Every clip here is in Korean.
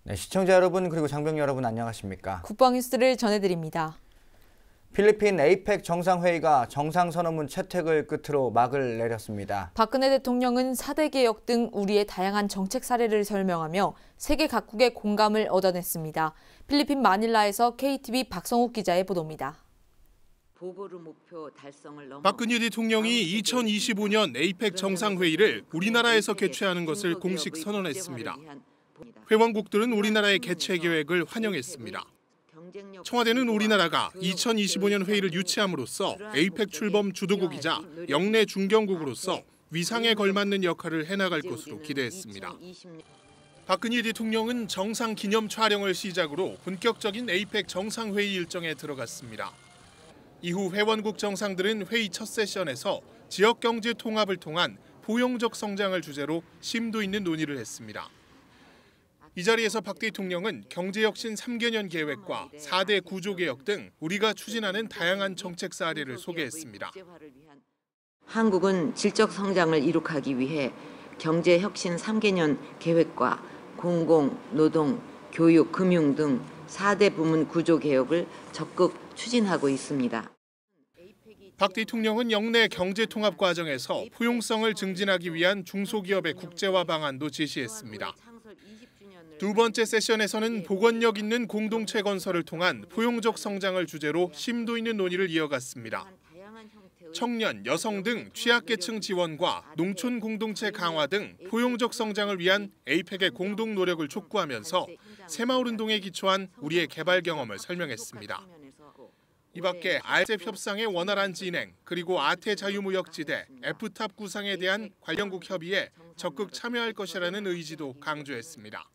네, 시청자 여러분 그리고 장병 여러분 안녕하십니까? 국방 뉴스를 전해드립니다. 필리핀 에이펙 정상회의가 정상선언문 채택을 끝으로 막을 내렸습니다. 박근혜 대통령은 4대 개혁 등 우리의 다양한 정책 사례를 설명하며 세계 각국의 공감을 얻어냈습니다. 필리핀 마닐라에서 KTV 박성욱 기자의 보도입니다. 박근혜 대통령이 2025년 에이펙 정상회의를 우리나라에서 개최하는 것을 공식 선언했습니다. 회원국들은 우리나라의 개최 계획을 환영했습니다. 청와대는 우리나라가 2025년 회의를 유치함으로써 에이펙 출범 주도국이자 영내 중견국으로서 위상에 걸맞는 역할을 해나갈 것으로 기대했습니다. 박근혜 대통령은 정상 기념 촬영을 시작으로 본격적인 에이펙 정상회의 일정에 들어갔습니다. 이후 회원국 정상들은 회의 첫 세션에서 지역 경제 통합을 통한 포용적 성장을 주제로 심도 있는 논의를 했습니다. 이 자리에서 박 대통령은 경제혁신 3개년 계획과 4대 구조개혁 등 우리가 추진하는 다양한 정책 사례를 소개했습니다. 한국은 질적 성장을 이룩하기 위해 경제혁신 3개년 계획과 공공, 노동, 교육, 금융 등 4대 부문 구조개혁을 적극 추진하고 있습니다. 박 대통령은 영내 경제통합 과정에서 포용성을 증진하기 위한 중소기업의 국제화 방안도 제시했습니다. 두 번째 세션에서는 보건력 있는 공동체 건설을 통한 포용적 성장을 주제로 심도 있는 논의를 이어갔습니다. 청년, 여성 등 취약계층 지원과 농촌 공동체 강화 등 포용적 성장을 위한 에이펙의 공동 노력을 촉구하면서 새마을 운동에 기초한 우리의 개발 경험을 설명했습니다. 이 밖에 RCEP 협상의 원활한 진행, 그리고 아태 자유무역지대, FTAP 구상에 대한 관련국 협의에 적극 참여할 것이라는 의지도 강조했습니다.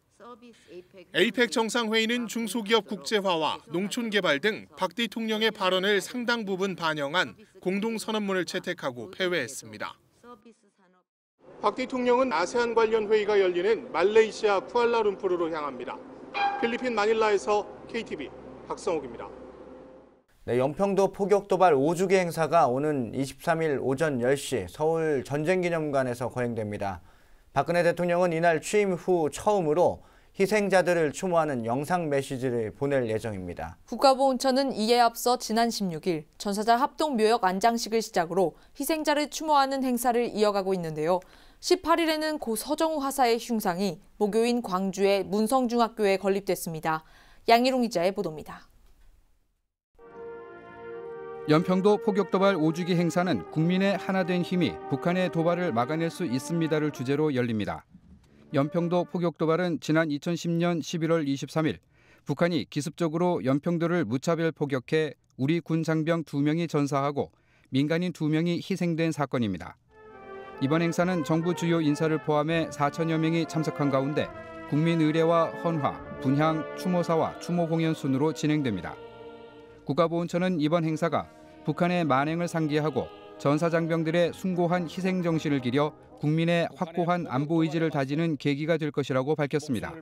에이펙 정상회의는 중소기업 국제화와 농촌 개발 등 박 대통령의 발언을 상당 부분 반영한 공동선언문을 채택하고 폐회했습니다. 박 대통령은 아세안 관련 회의가 열리는 말레이시아 쿠알라룸푸르로 향합니다. 필리핀 마닐라에서 KTV 박성욱입니다. 네, 연평도 포격 도발 5주기 행사가 오는 23일 오전 10시 서울 전쟁기념관에서 거행됩니다. 박근혜 대통령은 이날 취임 후 처음으로 희생자들을 추모하는 영상 메시지를 보낼 예정입니다. 국가보훈처는 이에 앞서 지난 16일 전사자 합동묘역 안장식을 시작으로 희생자를 추모하는 행사를 이어가고 있는데요. 18일에는 고 서정우 하사의 흉상이 목요인 광주의 문성중학교에 건립됐습니다. 양희롱 기자의 보도입니다. 연평도 포격도발 5주기 행사는 국민의 하나된 힘이 북한의 도발을 막아낼 수 있습니다를 주제로 열립니다. 연평도 포격도발은 지난 2010년 11월 23일 북한이 기습적으로 연평도를 무차별 포격해 우리 군 장병 2명이 전사하고 민간인 2명이 희생된 사건입니다. 이번 행사는 정부 주요 인사를 포함해 4천여 명이 참석한 가운데 국민 의례와 헌화, 분향, 추모사와 추모 공연 순으로 진행됩니다. 국가보훈처는 이번 행사가 북한의 만행을 상기하고 전사장병들의 숭고한 희생 정신을 기려 국민의 확고한 안보 의지를 다지는 계기가 될 것이라고 밝혔습니다.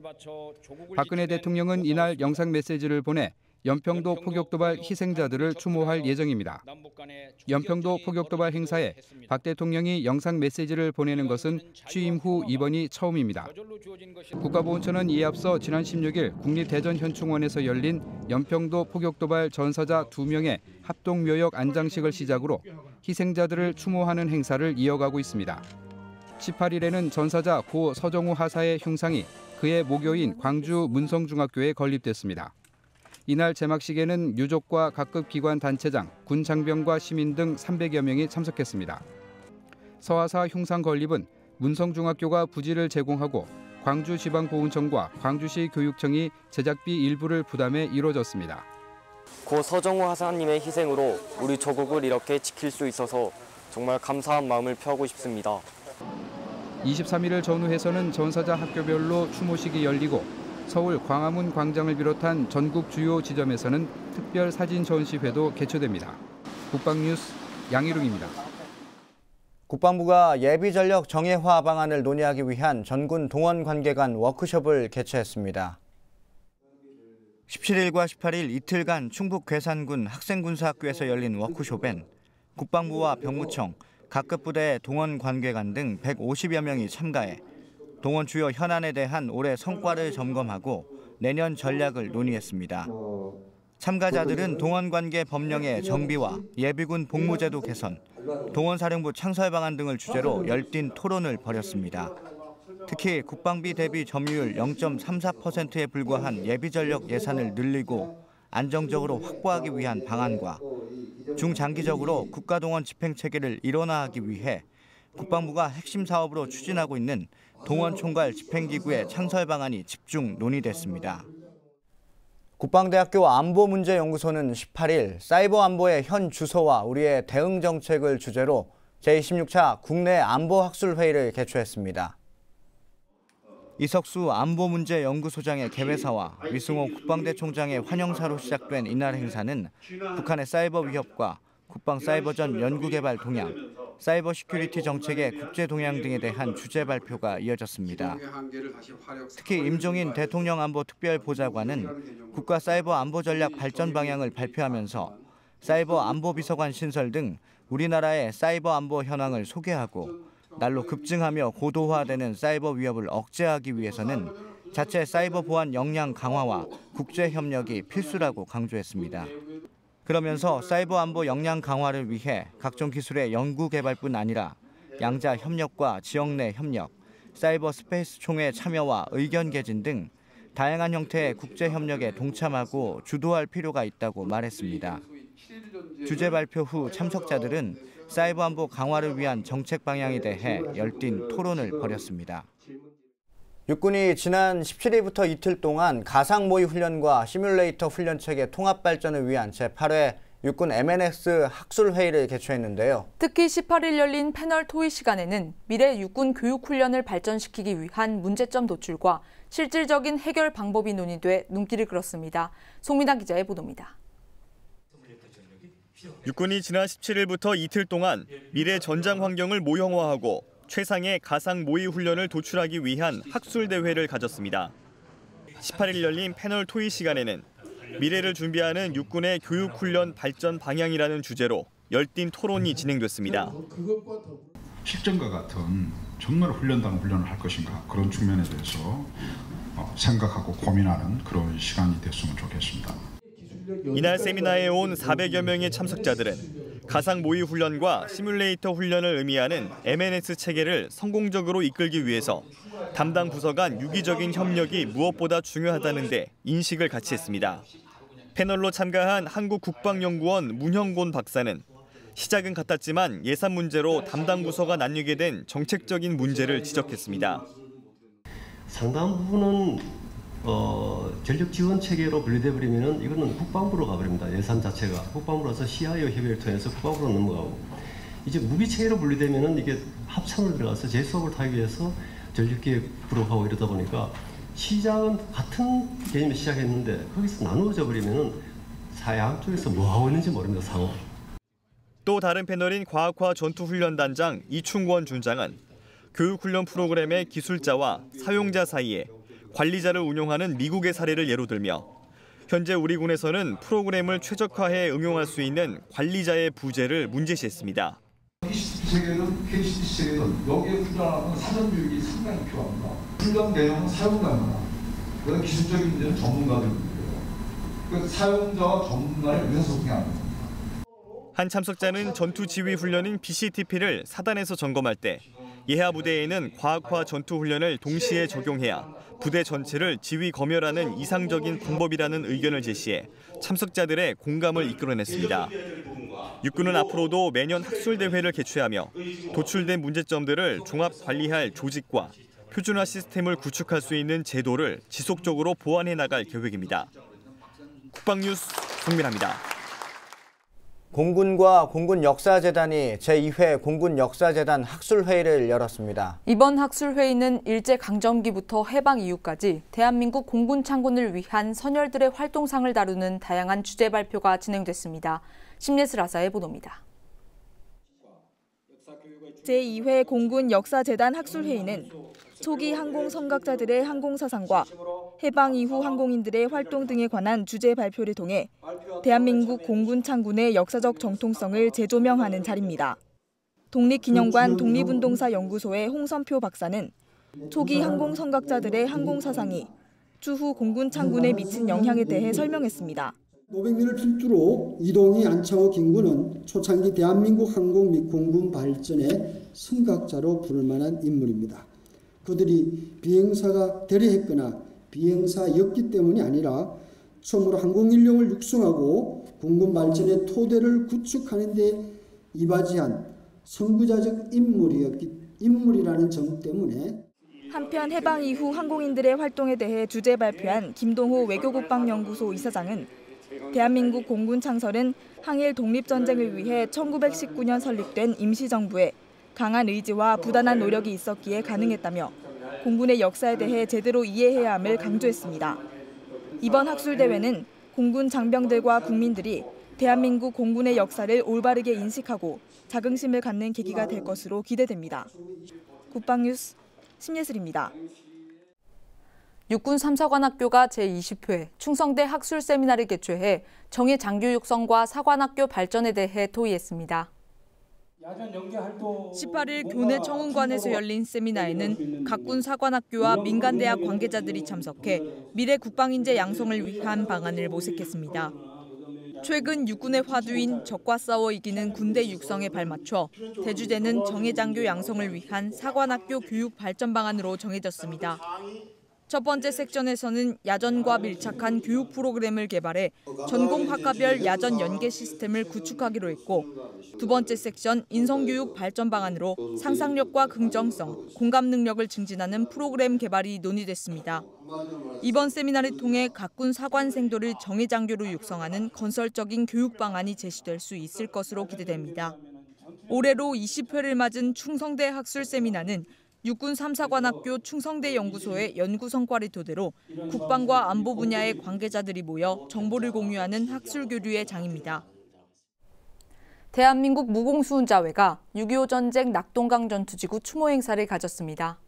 박근혜 대통령은 이날 영상 메시지를 보내 연평도 포격도발 희생자들을 추모할 예정입니다. 연평도 포격도발 행사에 박 대통령이 영상 메시지를 보내는 것은 취임 후 이번이 처음입니다. 국가보훈처는 이에 앞서 지난 16일 국립대전현충원에서 열린 연평도 포격도발 전사자 2명의 합동묘역 안장식을 시작으로 희생자들을 추모하는 행사를 이어가고 있습니다. 18일에는 전사자 고 서정우 하사의 흉상이 그의 모교인 광주 문성중학교에 건립됐습니다. 이날 제막식에는 유족과 각급 기관 단체장, 군 장병과 시민 등 300여 명이 참석했습니다. 서하사 흉상 건립은 문성중학교가 부지를 제공하고 광주지방보훈청과 광주시 교육청이 제작비 일부를 부담해 이루어졌습니다. 고 서정우 하사님의 희생으로 우리 조국을 이렇게 지킬 수 있어서 정말 감사한 마음을 표하고 싶습니다. 23일을 전후해서는 전사자 학교별로 추모식이 열리고 서울 광화문 광장을 비롯한 전국 주요 지점에서는 특별 사진 전시회도 개최됩니다. 국방뉴스 양희룡입니다. 국방부가 예비전력 정예화 방안을 논의하기 위한 전군 동원 관계 간 워크숍을 개최했습니다. 17일과 18일 이틀간 충북 괴산군 학생군사학교에서 열린 워크숍엔 국방부와 병무청, 각급 부대의 동원 관계관 등 150여 명이 참가해 동원 주요 현안에 대한 올해 성과를 점검하고 내년 전략을 논의했습니다. 참가자들은 동원관계 법령의 정비와 예비군 복무제도 개선, 동원사령부 창설 방안 등을 주제로 열띤 토론을 벌였습니다. 특히 국방비 대비 점유율 0.34%에 불과한 예비전력 예산을 늘리고 안정적으로 확보하기 위한 방안과 중장기적으로 국가동원 집행체계를 일원화하기 위해 국방부가 핵심 사업으로 추진하고 있는 동원총괄 집행기구의 창설 방안이 집중 논의됐습니다. 국방대학교 안보문제연구소는 18일 사이버 안보의 현 주소와 우리의 대응 정책을 주제로 제26차 국내 안보학술회의를 개최했습니다. 이석수 안보문제연구소장의 개회사와 위승호 국방대 총장의 환영사로 시작된 이날 행사는 북한의 사이버 위협과 국방 사이버전 연구개발 동향, 사이버 시큐리티 정책의 국제 동향 등에 대한 주제 발표가 이어졌습니다. 특히 임종인 대통령 안보 특별보좌관은 국가 사이버 안보 전략 발전 방향을 발표하면서 사이버 안보 비서관 신설 등 우리나라의 사이버 안보 현황을 소개하고 날로 급증하며 고도화되는 사이버 위협을 억제하기 위해서는 자체 사이버 보안 역량 강화와 국제 협력이 필수라고 강조했습니다. 그러면서 사이버 안보 역량 강화를 위해 각종 기술의 연구 개발뿐 아니라 양자 협력과 지역 내 협력, 사이버 스페이스 총회 참여와 의견 개진 등 다양한 형태의 국제 협력에 동참하고 주도할 필요가 있다고 말했습니다. 주제 발표 후 참석자들은 사이버 안보 강화를 위한 정책 방향에 대해 열띤 토론을 벌였습니다. 육군이 지난 17일부터 이틀 동안 가상 모의 훈련과 시뮬레이터 훈련 체계 통합 발전을 위한 제8회 육군 MNX 학술회의를 개최했는데요. 특히 18일 열린 패널 토의 시간에는 미래 육군 교육 훈련을 발전시키기 위한 문제점 도출과 실질적인 해결 방법이 논의돼 눈길을 끌었습니다. 송민아 기자의 보도입니다. 육군이 지난 17일부터 이틀 동안 미래 전장 환경을 모형화하고 최상의 가상 모의 훈련을 도출하기 위한 학술 대회를 가졌습니다. 18일 열린 패널 토의 시간에는 미래를 준비하는 육군의 교육 훈련 발전 방향이라는 주제로 열띤 토론이 진행됐습니다. 실전과 같은 정말 훈련당 훈련을 할 것인가 그런 측면에 대해서 생각하고 고민하는 그런 시간이 됐으면 좋겠습니다. 이날 세미나에 온 400여 명의 참석자들은 가상 모의 훈련과 시뮬레이터 훈련을 의미하는 MNX 체계를 성공적으로 이끌기 위해서 담당 부서 간 유기적인 협력이 무엇보다 중요하다는 데 인식을 같이 했습니다. 패널로 참가한 한국국방연구원 문형곤 박사는 시작은 같았지만 예산 문제로 담당 부서가 나뉘게 된 정책적인 문제를 지적했습니다. 상당 부분은 전력 지원 체계로 분리돼 버리면은 이거는 국방부로 가버립니다. 예산 자체가 국방부로서 CIO 협의를 통해서 국방부로 넘어가고 이제 무기 체계로 분리되면은 이게 합참으로 들어가서 재수업을 타기 위해서 전력기획부로 가고 이러다 보니까 시작은 같은 개념에 시작했는데 거기서 나누어져 버리면은 사양 쪽에서 뭐 하고 있는지 모릅니다. 상호. 또 다른 패널인 과학화 전투훈련단장 이충권 준장은 교육훈련 프로그램의 기술자와 사용자 사이에 관리자를 운용하는 미국의 사례를 예로 들며 현재 우리 군에서는 프로그램을 최적화해 응용할 수 있는 관리자의 부재를 문제시했습니다. KCP 체계든 KCC 체계든 여기에 훈련하는 사전 교육이 상당히 필요합니다. 훈련 내용은 사용자입니다. 그런 기술적인 문제는 전문가들 문제예요. 그 사용자와 전문가를 의사소통합니다. 한 참석자는 전투 지휘 훈련인 BCTP를 사단에서 점검할 때 예하 부대에는 과학화 전투 훈련을 동시에 적용해야 부대 전체를 지휘 검열하는 이상적인 방법이라는 의견을 제시해 참석자들의 공감을 이끌어냈습니다. 육군은 앞으로도 매년 학술 대회를 개최하며 도출된 문제점들을 종합 관리할 조직과 표준화 시스템을 구축할 수 있는 제도를 지속적으로 보완해 나갈 계획입니다. 국방뉴스 송민아입니다. 공군과 공군역사재단이 제2회 공군역사재단 학술회의를 열었습니다. 이번 학술회의는 일제강점기부터 해방 이후까지 대한민국 공군 창군을 위한 선열들의 활동상을 다루는 다양한 주제 발표가 진행됐습니다. 심예슬 아사의 보도입니다. 제2회 공군역사재단 학술회의는 초기 항공 선각자들의 항공 사상과 해방 이후 항공인들의 활동 등에 관한 주제 발표를 통해 대한민국 공군 창군의 역사적 정통성을 재조명하는 자리입니다. 독립기념관 독립운동사 연구소의 홍선표 박사는 초기 항공 선각자들의 항공 사상이 추후 공군 창군에 미친 영향에 대해 설명했습니다. 500년을 필두로 이동희, 안창호, 김구는 초창기 대한민국 항공 및 공군 발전의 선각자로 부를 만한 인물입니다. 그들이 비행사가 되려 했거나 비행사였기 때문이 아니라 처음으로 항공인력을 육성하고 공군 발전의 토대를 구축하는 데 이바지한 선구자적 인물이라는 점 때문에 한편 해방 이후 항공인들의 활동에 대해 주제 발표한 김동호 외교국방연구소 이사장은 대한민국 공군 창설은 항일 독립전쟁을 위해 1919년 설립된 임시정부에 강한 의지와 부단한 노력이 있었기에 가능했다며 공군의 역사에 대해 제대로 이해해야 함을 강조했습니다. 이번 학술대회는 공군 장병들과 국민들이 대한민국 공군의 역사를 올바르게 인식하고 자긍심을 갖는 계기가 될 것으로 기대됩니다. 국방뉴스 신예슬입니다. 육군 3사관학교가 제20회 충성대 학술 세미나를 개최해 정예 장교 육성과 사관학교 발전에 대해 토의했습니다. 18일 교내 청운관에서 열린 세미나에는 각군 사관학교와 민간대학 관계자들이 참석해 미래 국방인재 양성을 위한 방안을 모색했습니다. 최근 육군의 화두인 적과 싸워 이기는 군대 육성에 발맞춰 대주제는 정예장교 양성을 위한 사관학교 교육 발전 방안으로 정해졌습니다. 첫 번째 섹션에서는 야전과 밀착한 교육 프로그램을 개발해 전공학과별 야전 연계 시스템을 구축하기로 했고, 두 번째 섹션 인성교육 발전 방안으로 상상력과 긍정성, 공감 능력을 증진하는 프로그램 개발이 논의됐습니다. 이번 세미나를 통해 각군 사관생도를 정예장교로 육성하는 건설적인 교육 방안이 제시될 수 있을 것으로 기대됩니다. 올해로 20회를 맞은 충성대 학술 세미나는 육군 3사관학교 충성대 연구소의 연구 성과를 토대로 국방과 안보 분야의 관계자들이 모여 정보를 공유하는 학술 교류의 장입니다. 대한민국 무공수훈자회가 6.25 전쟁 낙동강 전투지구 추모 행사를 가졌습니다.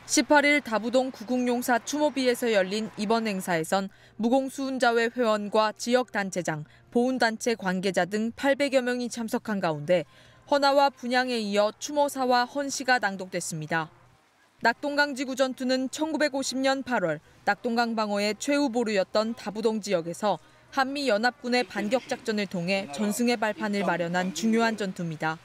18일 다부동 구국용사 추모비에서 열린 이번 행사에선 무공수훈자회 회원과 지역단체장, 보훈단체 관계자 등 800여 명이 참석한 가운데 헌화와 분향에 이어 추모사와 헌시가 낭독됐습니다. 낙동강 지구 전투는 1950년 8월 낙동강 방어의 최후 보루였던 다부동 지역에서 한미연합군의 반격작전을 통해 전승의 발판을 마련한 중요한 전투입니다.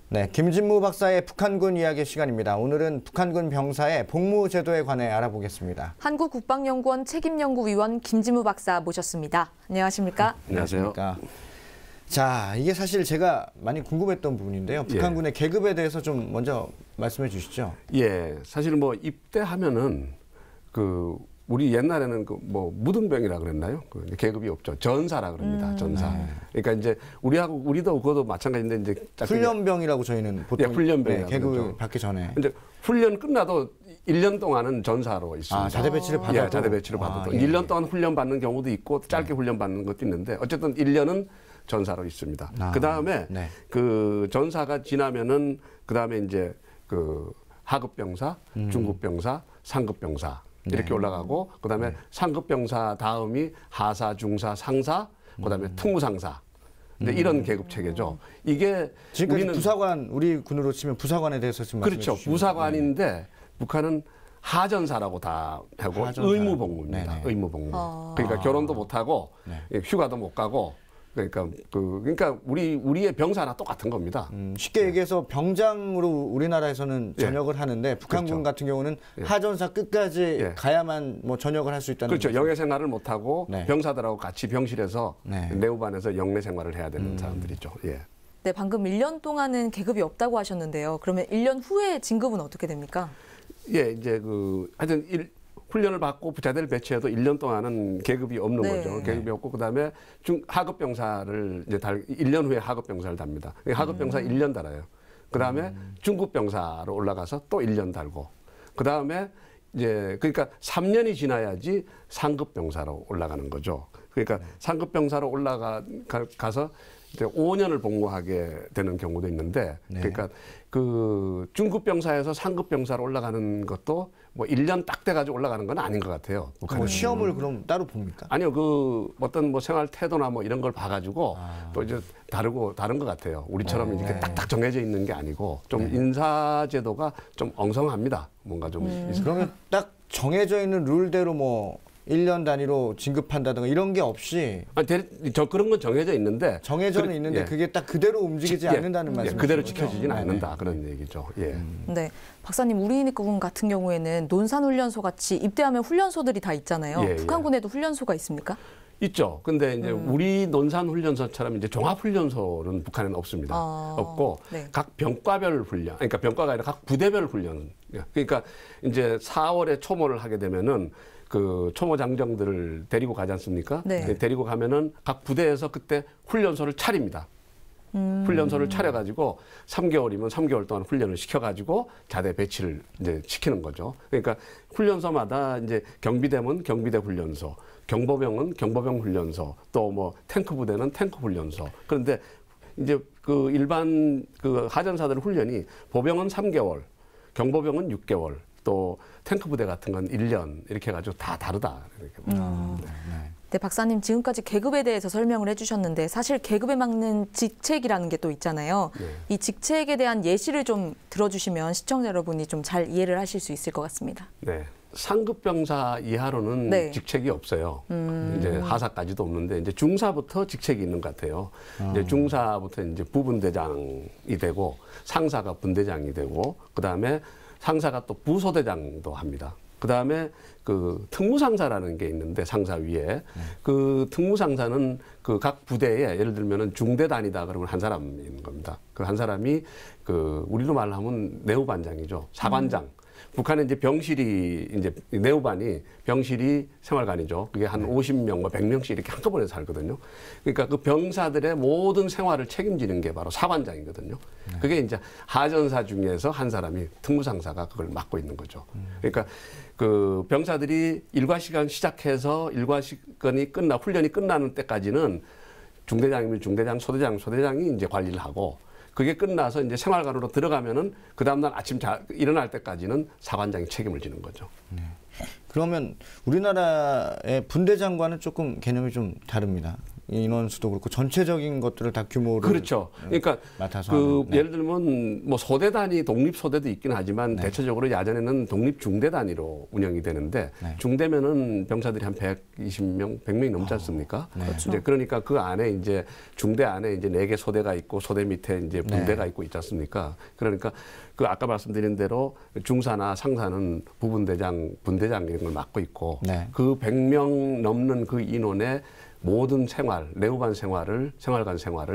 네, 김진무 박사의 북한군 이야기 시간입니다. 오늘은 북한군 병사의 복무 제도에 관해 알아보겠습니다. 한국국방연구원 책임연구위원 김진무 박사 모셨습니다. 안녕하십니까? 안녕하세요. 자, 이게 사실 제가 많이 궁금했던 부분인데요. 북한군의 계급에 대해서 좀 먼저 말씀해 주시죠. 예, 사실 뭐 입대하면은 우리 옛날에는 무등병이라 그랬나요? 계급이 없죠. 전사라 그럽니다. 전사. 네. 그러니까 이제 우리도 그것도 마찬가지인데 이제 훈련병이라고 저희는 보통 훈련병 계급을 받기 전에 이제 훈련 끝나도 1년 동안은 전사로 있습니다. 아, 자대 배치를 받아도? 예, 자대 배치를 받아도 1년 동안 훈련 받는 경우도 있고 짧게 훈련 받는 것도 있는데 어쨌든 1년은 전사로 있습니다. 그다음에 그 전사가 지나면은 그다음에 이제 하급병사, 중급병사, 상급병사 이렇게 올라가고 그다음에 상급병사 다음이 하사, 중사, 상사, 그다음에 특무상사. 근데 이런 계급 체계죠. 이게 지금까지 우리는 부사관, 우리 군으로 치면 부사관에 대해서 지금 그렇죠. 부사관인데 북한은 하전사라고 다 하고 의무복무입니다. 의무복무. 그러니까 결혼도 못 하고 휴가도 못 가고 그러니까 우리의 병사나 똑같은 겁니다. 쉽게 얘기해서 병장으로 우리나라에서는 전역을 하는데 북한군 같은 경우는 하전사 끝까지 가야만 뭐 전역을 할 수 있다는 그렇죠. 영예 생활을 못 하고 병사들하고 같이 병실에서 내후반에서 영내 생활을 해야 되는 사람들이죠. 예. 네, 방금 1년 동안은 계급이 없다고 하셨는데요. 그러면 1년 후에 진급은 어떻게 됩니까? 예, 이제 하여튼 훈련을 받고 부자대를 배치해도 1년 동안은 계급이 없는 거죠. 계급이 없고 그다음에 하급병사를 이제 1년 후에 하급병사를 답니다. 하급병사 1년 달아요. 그다음에 중급병사로 올라가서 또 1년 달고 그다음에 이제 그러니까 3년이 지나야지 상급 병사로 올라가는 거죠. 그러니까 상급 병사로 올라가서 이제 5년을 복무하게 되는 경우도 있는데, 그러니까 그 중급 병사에서 상급 병사로 올라가는 것도 뭐 1년 딱 돼가지고 올라가는 건 아닌 것 같아요. 뭐 시험을 그럼 따로 봅니까? 아니요, 그 어떤 뭐 생활 태도나 뭐 이런 걸 봐가지고 또 이제 다른 것 같아요. 우리처럼 이렇게 딱딱 정해져 있는 게 아니고 좀 인사 제도가 좀 엉성합니다. 뭔가 좀 그러면 딱 정해져 있는 룰대로 뭐 1년 단위로 진급한다든가 이런 게 없이 그런 건 정해져 있는데 정해져는 있는데 그게 딱 그대로 움직이지 않는다는 말씀이시죠? 그대로 지켜지지는 않는다 그런 얘기죠. 예. 네, 박사님 우리군 같은 경우에는 논산훈련소 같이 입대하면 훈련소들이 다 있잖아요. 북한군에도 훈련소가 있습니까? 있죠. 근데 이제 우리 논산훈련소처럼 이제 종합훈련소는 북한에는 없습니다. 없고 각 병과별 훈련, 그러니까 병과가 아니라 각 부대별 훈련. 그러니까 이제 4월에 초모를 하게 되면은 그 초모 장정들을 데리고 가지 않습니까? 데리고 가면은 각 부대에서 그때 훈련소를 차립니다. 훈련소를 차려가지고 3개월이면 3개월 동안 훈련을 시켜가지고 자대 배치를 이제 시키는 거죠. 그러니까 훈련소마다 이제 경비대면 경비대 훈련소, 경보병은 경보병 훈련소, 또 뭐 탱크 부대는 탱크 훈련소. 그런데 이제 그 일반 그 하전사들 훈련이 보병은 3개월, 경보병은 6개월. 또 탱크 부대 같은 건 1년 이렇게 해가지고 다 다르다. 네, 박사님 지금까지 계급에 대해서 설명을 해주셨는데 사실 계급에 맞는 직책이라는 게 또 있잖아요. 이 직책에 대한 예시를 좀 들어주시면 시청자 여러분이 좀 잘 이해를 하실 수 있을 것 같습니다. 네. 상급 병사 이하로는 직책이 없어요. 이제 하사까지도 없는데 이제 중사부터 직책이 있는 것 같아요. 이제 중사부터 이제 부분대장이 되고 상사가 분대장이 되고 그다음에 상사가 또 부소대장도 합니다. 그다음에 그 특무상사라는 게 있는데 상사 위에 그 특무상사는 그 각 부대에 예를 들면은 중대단이다 그러면 한 사람 있는 겁니다. 그 한 사람이 그 우리로 말하면 내후반장이죠. 사관장. 북한에 이제 병실이 이제 내후반이 병실이 생활관이죠. 그게 한 50명, 뭐 100명씩 이렇게 한꺼번에 살거든요. 그러니까 그 병사들의 모든 생활을 책임지는 게 바로 사관장이거든요. 그게 이제 하전사 중에서 한 사람이 특무상사가 그걸 맡고 있는 거죠. 그러니까 그 병사들이 일과 시간 시작해서 일과 시간이 훈련이 끝나는 때까지는 중대장이면 중대장, 소대장이 이제 관리를 하고 그게 끝나서 이제 생활관으로 들어가면은 그 다음날 아침 일어날 때까지는 사관장이 책임을 지는 거죠. 그러면 우리나라의 분대장과는 조금 개념이 좀 다릅니다. 인원수도 그렇고 전체적인 것들을 다 규모를 그렇죠. 그러니까 맡아서 그 예를 들면 뭐 소대 단위 독립 소대도 있긴 하지만 대체적으로 야전에는 독립 중대 단위로 운영이 되는데 중대면은 병사들이 한 120명, 100명이 넘지 않습니까? 그렇죠. 이제 그러니까 그 안에 이제 중대 안에 이제 4개 소대가 있고 소대 밑에 이제 분대가 있고 있지 않습니까? 그러니까 그 아까 말씀드린 대로 중사나 상사는 부분대장, 분대장 이런 걸 맡고 있고 그 100명 넘는 그 인원의 모든 생활관 생활을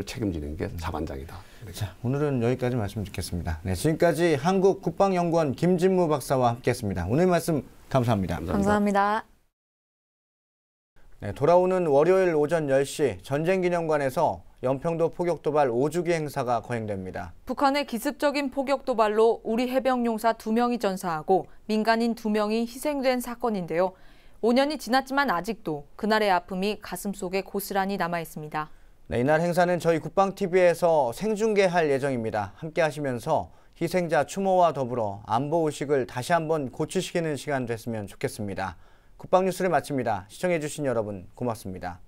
책임지는 게 사관장이다. 자, 오늘은 여기까지 말씀 듣겠습니다. 네, 지금까지 한국국방연구원 김진무 박사와 함께했습니다. 오늘 말씀 감사합니다. 감사합니다. 네, 돌아오는 월요일 오전 10시 전쟁기념관에서 연평도 포격도발 5주기 행사가 거행됩니다. 북한의 기습적인 포격도발로 우리 해병용사 2명이 전사하고 민간인 2명이 희생된 사건인데요. 5년이 지났지만 아직도 그날의 아픔이 가슴속에 고스란히 남아있습니다. 네, 이날 행사는 저희 국방TV에서 생중계할 예정입니다. 함께 하시면서 희생자 추모와 더불어 안보의식을 다시 한번 고치시키는 시간 됐으면 좋겠습니다. 국방뉴스를 마칩니다. 시청해주신 여러분 고맙습니다.